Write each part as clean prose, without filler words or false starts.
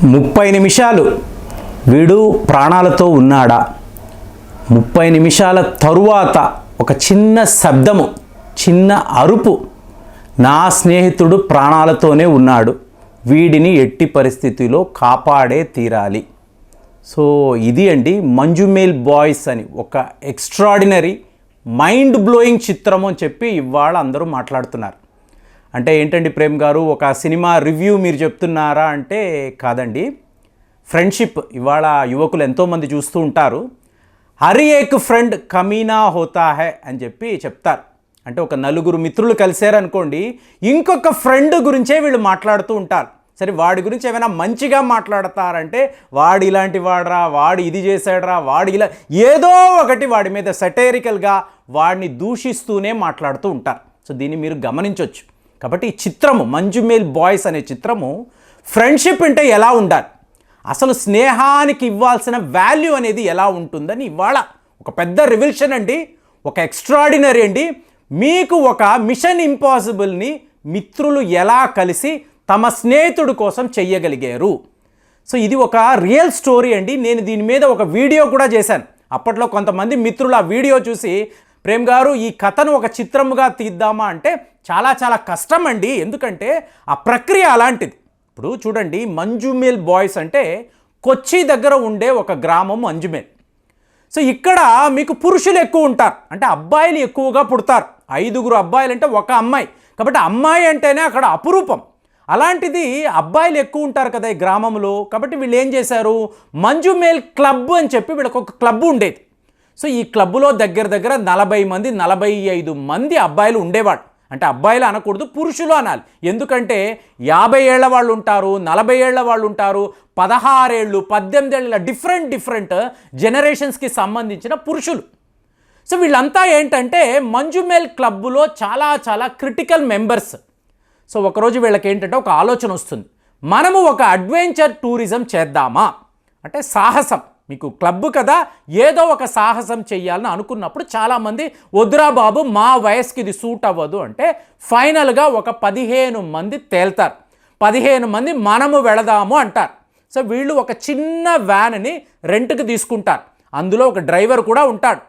30 నిమిషాలు వీడు ప్రాణాలతో ఉన్నాడా? 30 నిమిషాల తరువాత ఒక చిన్న శబ్దము, చిన్న అరుపు, నా స్నేహితుడు ప్రాణాలతోనే ఉన్నాడు, వీడిని ఎట్టి పరిస్థితిలో కాపాడే తీరాలి. సో ఇది అండి మంజుమేల్ బాయ్స్ అని ఒక ఎక్స్ట్రాడినరీ మైండ్ బ్లోయింగ్ చిత్రం అని చెప్పి ఇవాళ అందరూ మాట్లాడుతున్నారు. అంటే ఏంటండి ప్రేమ్ గారు, ఒక సినిమా రివ్యూ మీరు చెప్తున్నారా అంటే కాదండి. ఫ్రెండ్షిప్ ఇవాళ యువకులు ఎంతోమంది చూస్తూ ఉంటారు. హర్ ఏక్ ఫ్రెండ్ కమీనా హోతా హై అని చెప్పి చెప్తారు. అంటే ఒక నలుగురు మిత్రులు కలిశారనుకోండి, ఇంకొక ఫ్రెండ్ గురించే వీళ్ళు మాట్లాడుతూ ఉంటారు. సరే వాడి గురించి ఏమైనా మంచిగా మాట్లాడతారంటే వాడు ఇలాంటి వాడరా, వాడు ఇది చేశాడరా, వాడు ఇలా ఏదో ఒకటి వాడి మీద సెటైరికల్గా వాడిని దూషిస్తూనే మాట్లాడుతూ ఉంటారు. సో దీన్ని మీరు గమనించవచ్చు. కాబట్టి ఈ చిత్రము మంజుమేల్ బాయ్స్ అనే చిత్రము ఫ్రెండ్షిప్ అంటే ఎలా ఉండాలి, అసలు స్నేహానికి ఇవ్వాల్సిన వాల్యూ అనేది ఎలా ఉంటుందని ఇవాళ ఒక పెద్ద రివిల్షన్ అండి, ఒక ఎక్స్ట్రాడినరీ అండి. మీకు ఒక మిషన్ ఇంపాసిబుల్ని మిత్రులు ఎలా కలిసి తమ స్నేహితుడి కోసం చెయ్యగలిగారు. సో ఇది ఒక రియల్ స్టోరీ అండి. నేను దీని మీద ఒక వీడియో కూడా చేశాను. అప్పట్లో కొంతమంది మిత్రులు ఆ వీడియో చూసి, ప్రేమ్ గారు ఈ కథను ఒక చిత్రముగా తీద్దామా అంటే చాలా చాలా కష్టం అండి, ఎందుకంటే ఆ ప్రక్రియ అలాంటిది. ఇప్పుడు చూడండి, మంజుమేల్ బాయ్స్ అంటే కొచ్చి దగ్గర ఉండే ఒక గ్రామం మంజుమేల్. సో ఇక్కడ మీకు పురుషులు ఎక్కువ ఉంటారు, అంటే అబ్బాయిలు ఎక్కువగా పుడతారు. 5 అబ్బాయిలు అంటే ఒక అమ్మాయి, కాబట్టి అమ్మాయి అంటేనే అక్కడ అపురూపం. అలాంటిది అబ్బాయిలు ఎక్కువ ఉంటారు కదా ఈ గ్రామంలో. కాబట్టి వీళ్ళు ఏం చేశారు, మంజుమేల్ క్లబ్ అని చెప్పి వీళ్ళకి ఒక క్లబ్ ఉండేది. సో ఈ క్లబ్లో దగ్గర 40 మంది 45 మంది అబ్బాయిలు ఉండేవాడు. అంటే అబ్బాయిలు అనకూడదు, పురుషులు అనాలి. ఎందుకంటే 50 ఏళ్ల వాళ్ళు ఉంటారు, 40 ఏళ్ల వాళ్ళు ఉంటారు, 16 ఏళ్ళు 18 ఏళ్ళ డిఫరెంట్ జనరేషన్స్కి సంబంధించిన పురుషులు. సో వీళ్ళంతా ఏంటంటే మంజుమేల్ క్లబ్లో చాలా క్రిటికల్ మెంబర్స్. సో ఒకరోజు వీళ్ళకి ఏంటంటే ఒక ఆలోచన వస్తుంది, మనము ఒక అడ్వెంచర్ టూరిజం చేద్దామా అంటే సాహసం. మీకు క్లబ్ కదా, ఏదో ఒక సాహసం చెయ్యాలని అనుకున్నప్పుడు చాలామంది వద్దురా బాబు మా వయసుకి ఇది సూట్ అవ్వదు అంటే ఫైనల్గా ఒక 15 మంది తేల్తారు. 15 మంది మనము వెళదాము అంటారు. సో వీళ్ళు ఒక చిన్న వ్యాన్ని రెంట్కి తీసుకుంటారు, అందులో ఒక డ్రైవర్ కూడా ఉంటాడు.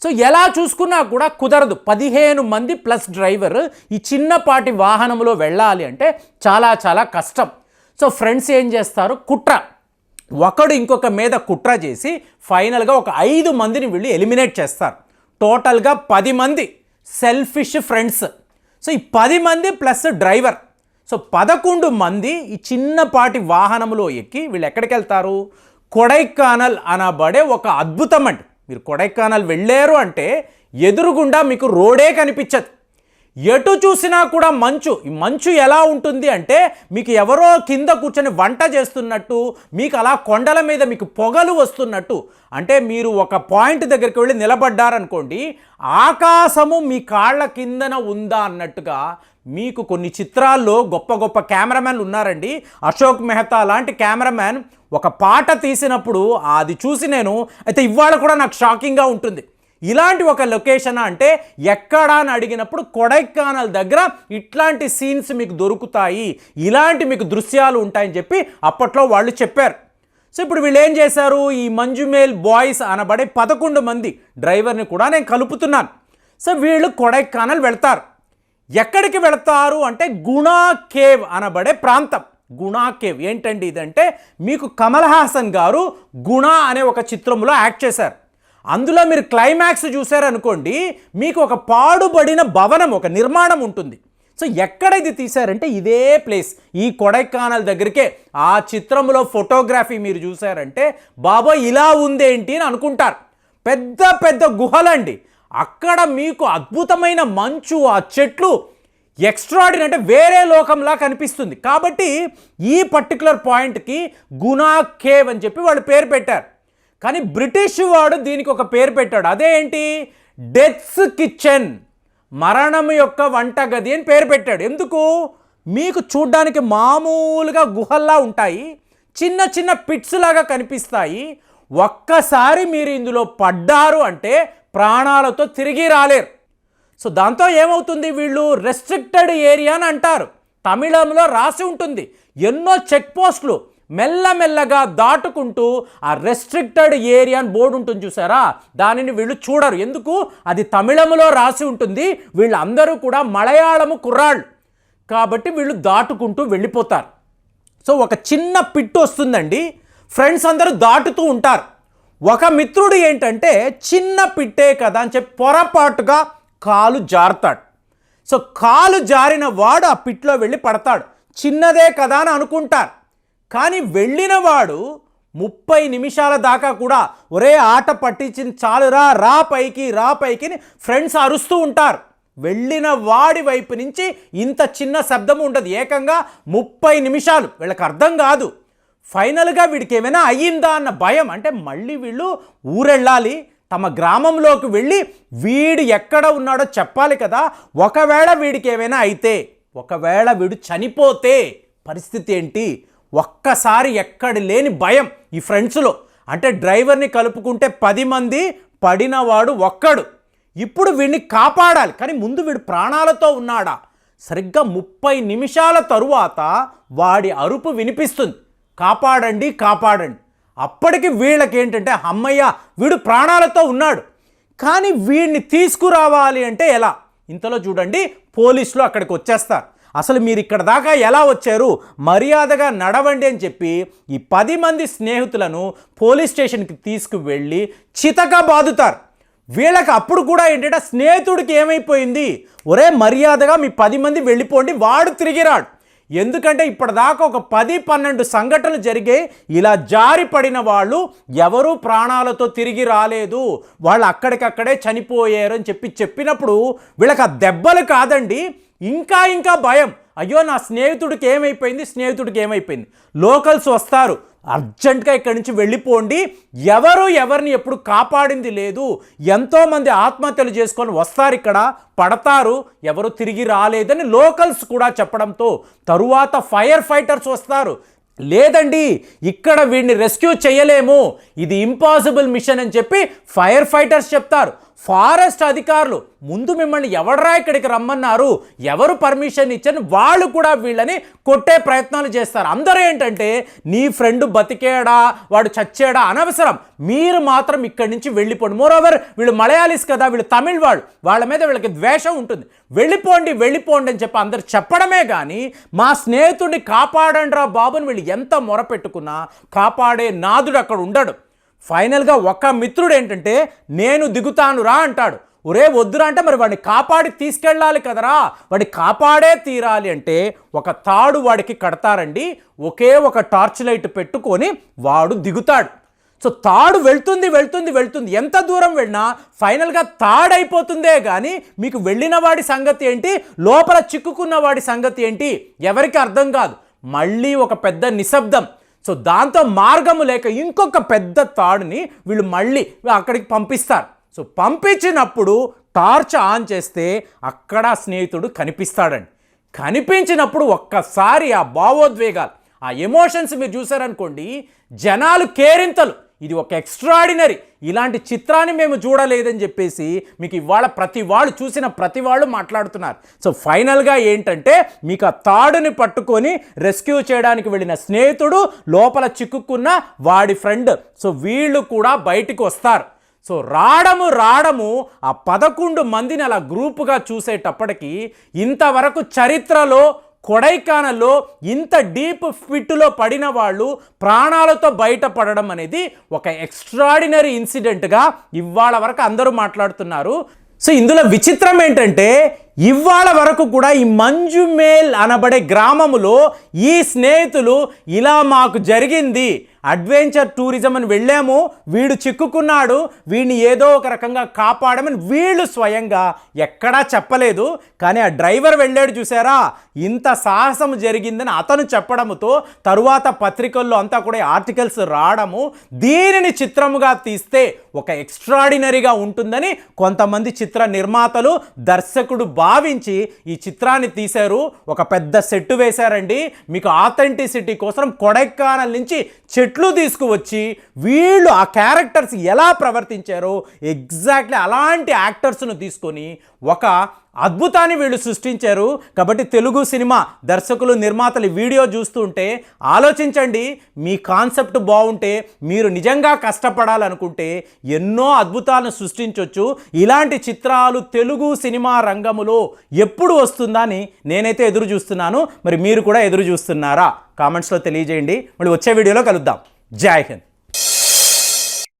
సో ఎలా చూసుకున్నా కూడా కుదరదు, 15 మంది ప్లస్ డ్రైవర్ ఈ చిన్నపాటి వాహనంలో వెళ్ళాలి అంటే చాలా కష్టం. సో ఫ్రెండ్స్ ఏం చేస్తారు, కుట్ర, ఒకడు ఇంకొక మీద కుట్ర చేసి ఫైనల్గా ఒక 5 మందిని వీళ్ళు ఎలిమినేట్ చేస్తారు. టోటల్గా 10 మంది సెల్ఫిష్ ఫ్రెండ్స్. సో ఈ 10 మంది ప్లస్ డ్రైవర్, సో 11 మంది ఈ చిన్నపాటి వాహనంలో ఎక్కి వీళ్ళు ఎక్కడికి వెళ్తారు, కొడైకెనాల్ అనబడే ఒక అద్భుతం అండి. మీరు కొడైకెనాల్ వెళ్ళారు అంటే ఎదురుగుండా మీకు రోడే కనిపించదు, ఎటు చూసినా కూడా మంచు. ఈ మంచు ఎలా ఉంటుంది అంటే మీకు ఎవరో కింద కూర్చొని వంట చేస్తున్నట్టు, మీకు అలా కొండల మీద మీకు పొగలు వస్తున్నట్టు. అంటే మీరు ఒక పాయింట్ దగ్గరికి వెళ్ళి నిలబడ్డారనుకోండి, ఆకాశము మీ కాళ్ళ కిందన ఉందా అన్నట్టుగా. మీకు కొన్ని చిత్రాల్లో గొప్ప కెమెరామెన్లు ఉన్నారండి. అశోక్ మెహతా లాంటి కెమెరామెన్ ఒక పాట తీసినప్పుడు అది చూసి నేను అయితే ఇవాళ కూడా నాకు షాకింగ్గా ఉంటుంది. ఇలాంటి ఒక లొకేషన్ అంటే ఎక్కడా అని అడిగినప్పుడు కొడైకెనాల్ దగ్గర ఇట్లాంటి సీన్స్ మీకు దొరుకుతాయి, ఇలాంటి మీకు దృశ్యాలు ఉంటాయని చెప్పి అప్పట్లో వాళ్ళు చెప్పారు. సో ఇప్పుడు వీళ్ళు ఏం చేశారు, ఈ మంజుమేల్ బాయ్స్ అనబడే 11 మంది డ్రైవర్ని కూడా నేను కలుపుతున్నాను. సో వీళ్ళు కొడైకెనాల్ వెళ్తారు. ఎక్కడికి వెళ్తారు అంటే గుణా కేవ్ అనబడే ప్రాంతం. గుణా కేవ్ ఏంటండి ఇదంటే, మీకు కమల్ హాసన్ గారు గుణ అనే ఒక చిత్రంలో యాక్ట్ చేశారు. అందులో మీరు క్లైమాక్స్ చూశారనుకోండి, మీకు ఒక పాడుబడిన భవనం, ఒక నిర్మాణం ఉంటుంది. సో ఎక్కడ ఇది తీశారంటే ఇదే ప్లేస్, ఈ కొడైకెనాల్ దగ్గరికే. ఆ చిత్రంలో ఫోటోగ్రఫీ మీరు చూశారంటే బాబోయ్ ఇలా ఉందేంటి అని అనుకుంటారు. పెద్ద గుహలండి. అక్కడ మీకు అద్భుతమైన మంచు, ఆ చెట్లు ఎక్స్ట్రాడినరీ, అంటే వేరే లోకంలా కనిపిస్తుంది. కాబట్టి ఈ పర్టికులర్ పాయింట్కి గుణా కేవ్ అని చెప్పి వాళ్ళు పేరు పెట్టారు. కానీ బ్రిటిష్ వాడు దీనికి ఒక పేరు పెట్టాడు, అదేంటి, డెత్స్ కిచెన్, మరణం యొక్క వంటగది అని పేరు పెట్టాడు. ఎందుకు, మీకు చూడ్డానికి మామూలుగా గుహల్లా ఉంటాయి, చిన్న పిట్స్ లాగా కనిపిస్తాయి. ఒక్కసారి మీరు ఇందులో పడ్డారు అంటే ప్రాణాలతో తిరిగి రాలేరు. సో దాంతో ఏమవుతుంది, వీళ్ళు రెస్ట్రిక్టెడ్ ఏరియా అని అంటారు, తమిళంలో రాసి ఉంటుంది. ఎన్నో చెక్ పోస్టులు, మెల్లమెల్లగా దాటుకుంటూ ఆ రెస్ట్రిక్టెడ్ ఏరియా అని బోర్డు ఉంటుంది చూసారా, దానిని వీళ్ళు చూడరు. ఎందుకు? అది తమిళంలో రాసి ఉంటుంది. వీళ్ళందరూ కూడా మలయాళము కుర్రాళ్ళు కాబట్టి వీళ్ళు దాటుకుంటూ వెళ్ళిపోతారు. సో ఒక చిన్న పిట్టు వస్తుందండి, ఫ్రెండ్స్ అందరూ దాటుతూ ఉంటారు. ఒక మిత్రుడు ఏంటంటే చిన్న పిట్టే కదా అని చెప్పి పొరపాటుగా కాలు జారుతాడు. సో కాలు జారిన వాడు ఆ పిట్లో వెళ్ళి పడతాడు. చిన్నదే కదా అని అనుకుంటారు. కానీ వెళ్ళిన వాడు 30 నిమిషాల దాకా కూడా ఒరే ఆట పట్టించింది చాలురా, రా పైకి రా పైకి ఫ్రెండ్స్ అరుస్తూ ఉంటారు. వెళ్ళిన వాడి వైపు నుంచి ఇంత చిన్న శబ్దం ఉండదు. ఏకంగా 30 నిమిషాలు వీళ్ళకి అర్థం కాదు. ఫైనల్గా వీడికి ఏమైనా అయ్యిందా అన్న భయం. అంటే మళ్ళీ వీళ్ళు ఊరెళ్ళాలి, తమ గ్రామంలోకి వెళ్ళి వీడు ఎక్కడ ఉన్నాడో చెప్పాలి కదా. ఒకవేళ వీడికి ఏమైనా అయితే, ఒకవేళ వీడు చనిపోతే పరిస్థితి ఏంటి? ఒక్కసారి ఎక్కడ లేని భయం ఈ ఫ్రెండ్స్లో. అంటే డ్రైవర్ని కలుపుకుంటే 10 మంది, పడినవాడు ఒక్కడు. ఇప్పుడు వీడిని కాపాడాలి, కానీ ముందు వీడు ప్రాణాలతో ఉన్నాడా? సరిగ్గా 30 నిమిషాల తరువాత వాడి అరుపు వినిపిస్తుంది, కాపాడండి కాపాడండి. అప్పటికి వీళ్ళకి ఏంటంటే అమ్మయ్య వీడు ప్రాణాలతో ఉన్నాడు, కానీ వీడిని తీసుకురావాలి అంటే ఎలా? ఇంతలో చూడండి పోలీసులు అక్కడికి వచ్చేస్తారు. అసలు మీరు ఇక్కడ దాకా ఎలా వచ్చారు, మర్యాదగా నడవండి అని చెప్పి ఈ 10 మంది స్నేహితులను పోలీస్ స్టేషన్కి తీసుకువెళ్ళి చితగా బాదుతారు. వీళ్ళకి అప్పుడు కూడా ఏంటంటే స్నేహితుడికి ఏమైపోయింది, ఒరే మర్యాదగా మీ 10 మంది వెళ్ళిపోండి, వాడు తిరిగి రాడు. ఎందుకంటే ఇప్పటిదాకా ఒక 10-12 సంఘటనలు జరిగాయి. ఇలా జారి పడిన వాళ్ళు ఎవరూ ప్రాణాలతో తిరిగి రాలేదు, వాళ్ళు అక్కడికక్కడే చనిపోయారు అని చెప్పినప్పుడు వీళ్ళకి ఆ దెబ్బలు కాదండి, ఇంకా భయం. అయ్యో నా స్నేహితుడికి ఏమైపోయింది. లోకల్స్ వస్తారు, అర్జెంటుగా ఇక్కడి నుంచి వెళ్ళిపోండి, ఎవరిని ఎప్పుడు కాపాడింది లేదు, ఎంతోమంది ఆత్మహత్యలు చేసుకొని వస్తారు, ఇక్కడ పడతారు, ఎవరు తిరిగి రాలేదని లోకల్స్ కూడా చెప్పడంతో తరువాత ఫైర్ ఫైటర్స్ వస్తారు. లేదండి ఇక్కడ వీడిని రెస్క్యూ చేయలేము, ఇది ఇంపాసిబుల్ మిషన్ అని చెప్పి ఫైర్ ఫైటర్స్ చెప్తారు. ఫారెస్ట్ అధికారులు ముందు మిమ్మల్ని ఎవడరా ఇక్కడికి రమ్మన్నారు, ఎవరు పర్మిషన్ ఇచ్చారు, వాళ్ళు కూడా వీళ్ళని కొట్టే ప్రయత్నాలు చేస్తారు. అందరూ ఏంటంటే నీ ఫ్రెండ్ బతికేడా వాడు చచ్చాడా అనవసరం, మీరు మాత్రం ఇక్కడి నుంచి వెళ్ళిపోండి. మోరోవర్ వీళ్ళు మలయాళీస్ కదా, వీళ్ళు తమిళ్ వాళ్ళ మీద వీళ్ళకి ద్వేషం ఉంటుంది, వెళ్ళిపోండి అని చెప్పి అందరు చెప్పడమే కానీ మా స్నేహితుడిని కాపాడండి రా బాబుని వీళ్ళు ఎంత మొరపెట్టుకున్నా కాపాడే నాదుడు అక్కడ ఉండడు. ఫైనల్గా ఒక మిత్రుడు ఏంటంటే నేను దిగుతాను రా అంటాడు. ఒరే వద్దురా అంటే మరి వాడిని కాపాడి తీసుకెళ్ళాలి కదరా, వాడిని కాపాడే తీరాలి అంటే ఒక తాడు వాడికి కడతారండి. ఒకే ఒక టార్చ్ లైట్ పెట్టుకొని వాడు దిగుతాడు. సో తాడు వెళ్తుంది, ఎంత దూరం వెళ్ళినా ఫైనల్గా తాడైపోతుందే కానీ మీకు వెళ్ళిన వాడి సంగతి ఏంటి, లోపల చిక్కుకున్న వాడి సంగతి ఏంటి ఎవరికి అర్థం కాదు. మళ్ళీ ఒక పెద్ద నిశ్శబ్దం. సో దాంతో మార్గము లేక ఇంకొక పెద్ద తాడుని వీళ్ళు మళ్ళీ అక్కడికి పంపిస్తారు. సో పంపించినప్పుడు టార్చ్ ఆన్ చేస్తే అక్కడ స్నేహితుడు కనిపిస్తాడండి. కనిపించినప్పుడు ఒక్కసారి ఆ భావోద్వేగాలు, ఆ ఎమోషన్స్ మీరు చూసారనుకోండి, జనాలు కేరింతలు, ఇది ఒక ఎక్స్ట్రాడినరీ, ఇలాంటి చిత్రాన్ని మేము చూడలేదని చెప్పేసి మీకు ఇవాళ చూసిన ప్రతి వాళ్ళు మాట్లాడుతున్నారు. సో ఫైనల్గా ఏంటంటే మీకు ఆ తాడుని పట్టుకొని రెస్క్యూ చేయడానికి వెళ్ళిన స్నేహితుడు, లోపల చిక్కుకున్న వాడి ఫ్రెండ్, సో వీళ్ళు కూడా బయటికి వస్తారు. సో రావడము ఆ 11 మందిని అలా గ్రూపుగా చూసేటప్పటికి ఇంతవరకు చరిత్రలో కొడైకానల్లో ఇంత డీప్ ఫిట్లో పడిన వాళ్ళు ప్రాణాలతో బయటపడడం అనేది ఒక ఎక్స్ట్రాడినరీ ఇన్సిడెంట్గా ఇవాళ వరకు అందరూ మాట్లాడుతున్నారు. సో ఇందులో విచిత్రం ఏంటంటే ఇవాళ వరకు కూడా ఈ మంజుమేల్ అనబడే గ్రామములో ఈ స్నేహితులు ఇలా మాకు జరిగింది, అడ్వెంచర్ టూరిజం అని వెళ్ళాము, వీడు చిక్కుకున్నాడు, వీడిని ఏదో ఒక రకంగా కాపాడమని వీళ్ళు స్వయంగా ఎక్కడా చెప్పలేదు. కానీ ఆ డ్రైవర్ వెళ్ళాడు చూసారా, ఇంత సాహసం జరిగిందని అతను చెప్పడంతో తరువాత పత్రికల్లో అంతా కూడా ఆర్టికల్స్ రావడము, దీనిని చిత్రముగా తీస్తే ఒక ఎక్స్ట్రాడినరీగా ఉంటుందని కొంతమంది చిత్ర నిర్మాతలు, దర్శకుడు భావించి ఈ చిత్రాన్ని తీశారు. ఒక పెద్ద సెట్ వేశారండి. మీకు ఆథెంటిసిటీ కోసం కొడైకానల్ నుంచి చెట్లు తీసుకువచ్చి వీళ్ళు ఆ క్యారెక్టర్స్ ఎలా ప్రవర్తించారో ఎగ్జాక్ట్లీ అలాంటి యాక్టర్స్ను తీసుకొని ఒక అద్భుతాన్ని వీళ్ళు సృష్టించారు. కాబట్టి తెలుగు సినిమా దర్శకులు నిర్మాతలు వీడియో చూస్తుంటే ఆలోచించండి. మీ కాన్సెప్ట్ బాగుంటే, మీరు నిజంగా కష్టపడాలనుకుంటే ఎన్నో అద్భుతాలను సృష్టించవచ్చు. ఇలాంటి చిత్రాలు తెలుగు సినిమా రంగములో ఎప్పుడు వస్తుందా అని నేనైతే ఎదురు చూస్తున్నాను. మరి మీరు కూడా ఎదురు చూస్తున్నారా? కామెంట్స్లో తెలియజేయండి. మళ్ళీ వచ్చే వీడియోలో కలుద్దాం. జై హింద్.